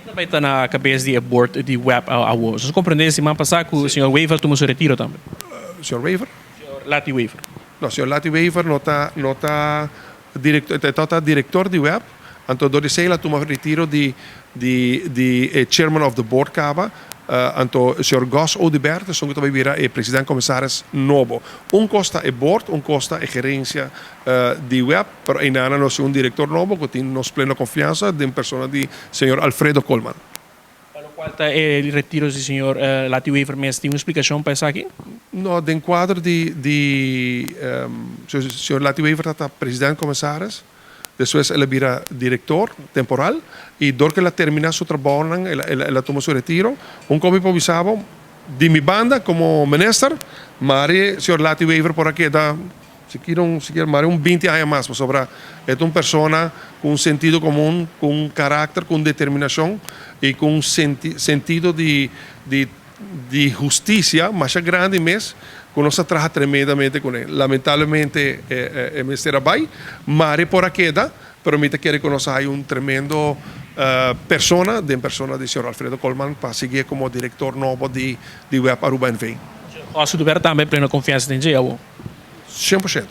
Também está na cabeça de board de web a hoje. Você compreende semana passada que o senhor Weaver tomou seu retiro também? Senhor Weaver? Senhor Lati Weaver. No, senhor Lati Weaver não está diretor de web. Anto do sei la toma retiro di chairman of the board cava. Anto o senhor Gus Odebert, sono che vira e presidente commissaris novo. Costa è board, costa è gerência di web, però in anno no un diretor novo che tiene nos plena confianza di una persona di signor Alfredo Colman. Para o qual está o retiro do senhor Lati Weaver, mas tem uma explicação para isso aqui? No, den quadro signor Lati Weaver è presidente commissaris. Después él era director temporal y door que la termina su trabajo, él tomó su retiro. Un como improvisado de mi banda como minister, Mari, señor Lati Weaver por aquí, si quieren, Mari, 20 años más, pues sobra, es una persona con un sentido común, con un carácter, con determinación y con un sentido de justicia más grande mes. Conosce trabaja tremendamente con él. Lamentablemente, Mr. Abay, Mari por aquí, pero me quiere conocer hay un tremendo persona del señor Alfredo Colman para seguir como director nuevo de Web Aruba NV. O senhor também plena confiança em dia? 100%.